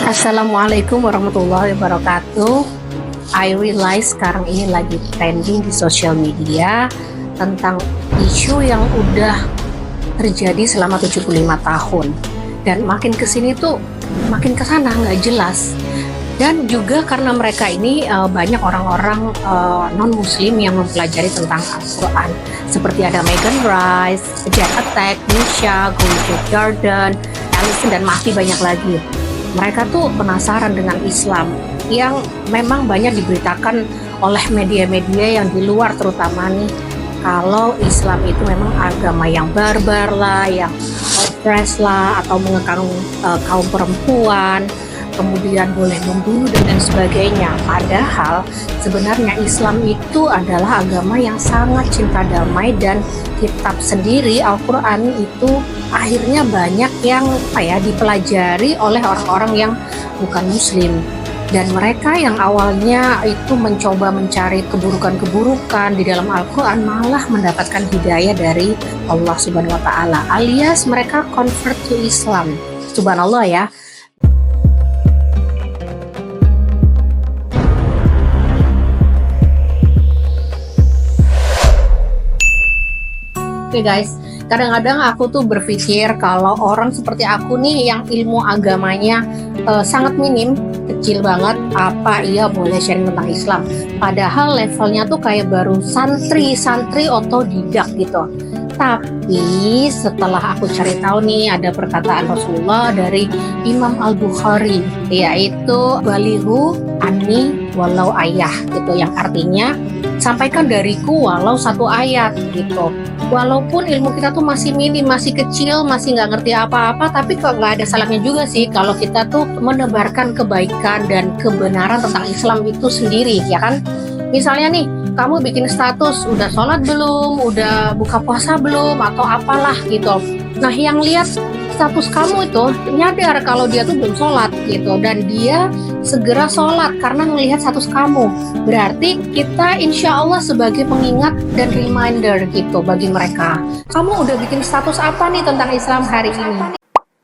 Assalamualaikum warahmatullahi wabarakatuh. I realize sekarang ini lagi trending di sosial media tentang isu yang udah terjadi selama 75 tahun. Dan makin kesini tuh makin kesana nggak jelas. Dan juga karena mereka ini banyak orang-orang non-muslim yang mempelajari tentang Al-Quran. Seperti ada Megan Rice, Jack Attack, Nisha, Go Jordan, Alison, dan masih banyak lagi. Mereka tuh penasaran dengan Islam yang memang banyak diberitakan oleh media-media yang di luar, terutama nih kalau Islam itu memang agama yang barbar lah, yang oppress lah, atau mengekang kaum perempuan, kemudian boleh membunuh dan lain sebagainya. Padahal sebenarnya Islam itu adalah agama yang sangat cinta damai, dan kitab sendiri Al-Quran itu akhirnya banyak yang dipelajari oleh orang-orang yang bukan muslim. Dan mereka yang awalnya itu mencoba mencari keburukan-keburukan di dalam Al-Quran malah mendapatkan hidayah dari Allah Subhanahu wa Ta'ala, alias mereka convert to Islam. Subhanallah ya. Oke guys, kadang-kadang aku tuh berpikir kalau orang seperti aku nih yang ilmu agamanya sangat minim, kecil banget, apa ia boleh sharing tentang Islam? Padahal levelnya tuh kayak baru santri otodidak gitu. Tapi setelah aku cari tahu nih, ada perkataan Rasulullah dari Imam Al-Bukhari, yaitu balighu anni walau ayah gitu, yang artinya sampaikan dariku walau satu ayat gitu. Walaupun ilmu kita tuh masih minim, masih kecil, masih nggak ngerti apa-apa, tapi kok nggak ada salahnya juga sih kalau kita tuh menebarkan kebaikan dan kebenaran tentang Islam itu sendiri, ya kan? Misalnya nih, kamu bikin status, udah sholat belum, udah buka puasa belum, atau apalah gitu. Nah, yang lihat status kamu itu nyadar kalau dia tuh belum sholat gitu, dan dia segera sholat karena melihat status kamu. Berarti kita insya Allah sebagai pengingat dan reminder gitu bagi mereka. Kamu udah bikin status apa nih tentang Islam hari ini?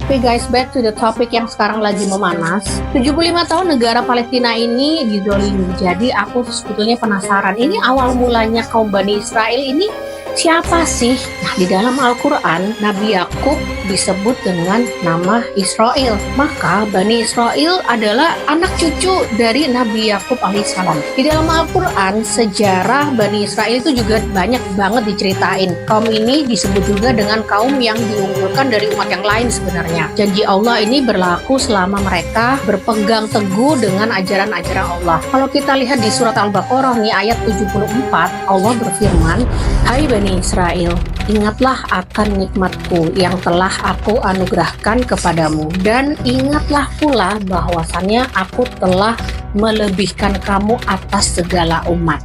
Oke guys, back to the topic yang sekarang lagi memanas. 75 tahun negara Palestina ini dizolimi. Jadi aku sebetulnya penasaran, ini awal mulanya kaum Bani Israel ini siapa sih? Nah, di dalam Al-Quran, Nabi Yakub disebut dengan nama Israel. Maka Bani Israel adalah anak cucu dari Nabi Yakub alaihissalam. Di dalam Al-Quran, sejarah Bani Israel itu juga banyak banget diceritain. Kaum ini disebut juga dengan kaum yang diunggulkan dari umat yang lain sebenarnya. Janji Allah ini berlaku selama mereka berpegang teguh dengan ajaran-ajaran Allah. Kalau kita lihat di surat Al-Baqarah nih ayat 74, Allah berfirman, "Hai Bani Israel, ingatlah akan nikmatku yang telah aku anugerahkan kepadamu, dan ingatlah pula bahwasannya aku telah melebihkan kamu atas segala umat."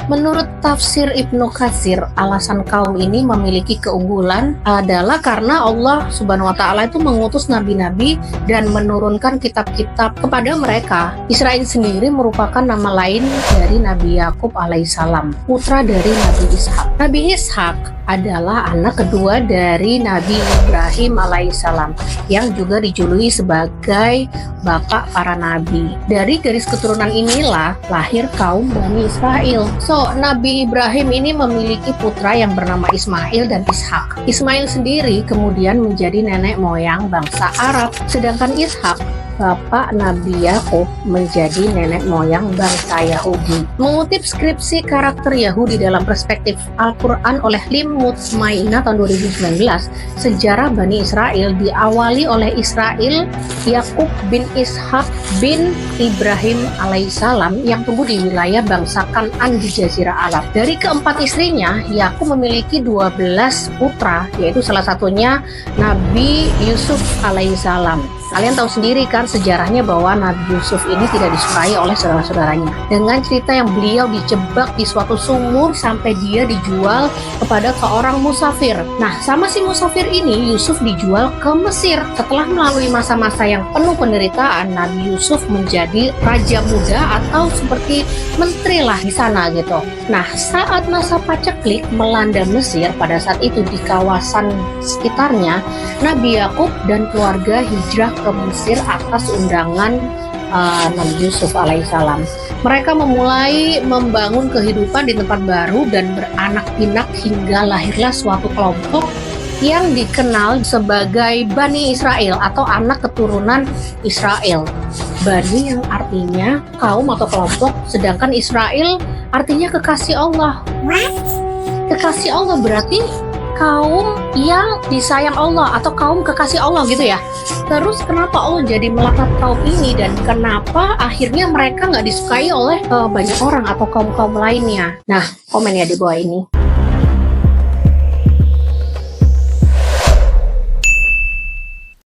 Menurut tafsir Ibnu Katsir, alasan kaum ini memiliki keunggulan adalah karena Allah Subhanahu wa Ta'ala itu mengutus nabi-nabi dan menurunkan kitab-kitab kepada mereka. Israel sendiri merupakan nama lain dari Nabi Yakub alaihissalam, putra dari Nabi Ishak. Nabi Ishak adalah anak kedua dari Nabi Ibrahim alaihissalam, yang juga dijuluki sebagai bapak para nabi. Dari garis keturunan inilah lahir kaum Bani Israel. So, Nabi Ibrahim ini memiliki putra yang bernama Ismail dan Ishak. Ismail sendiri kemudian menjadi nenek moyang bangsa Arab, sedangkan Ishak, bapak Nabi Yakub, menjadi nenek moyang bangsa Yahudi. Mengutip skripsi karakter Yahudi dalam perspektif Al-Quran oleh Lim Mutmainah tahun 2019, sejarah Bani Israel diawali oleh Israel Yakub bin Ishak bin Ibrahim alaihissalam yang tumbuh di wilayah bangsa Kan'an di Jazirah Arab. Dari keempat istrinya, Yakub memiliki 12 putra, yaitu salah satunya Nabi Yusuf alaihissalam. Kalian tahu sendiri kan sejarahnya bahwa Nabi Yusuf ini tidak disukai oleh saudara-saudaranya, dengan cerita yang beliau dijebak di suatu sumur sampai dia dijual kepada seorang musafir. Nah, sama si musafir ini Yusuf dijual ke Mesir. Setelah melalui masa-masa yang penuh penderitaan, Nabi Yusuf menjadi raja muda atau seperti menteri lah di sana gitu. Nah, saat masa paceklik melanda Mesir pada saat itu di kawasan sekitarnya, Nabi Yakub dan keluarga hijrah ke Mesir atas undangan Nabi Yusuf alaihissalam. Mereka memulai membangun kehidupan di tempat baru dan beranak pinak hingga lahirlah suatu kelompok yang dikenal sebagai Bani Israel atau anak keturunan Israel. Bani yang artinya kaum atau kelompok, sedangkan Israel artinya kekasih Allah. Kekasih Allah berarti kaum yang disayang Allah atau kaum kekasih Allah gitu ya. Terus kenapa Allah jadi melaknat kaum ini dan kenapa akhirnya mereka nggak disukai oleh banyak orang atau kaum-kaum lainnya? Nah, komen ya di bawah ini.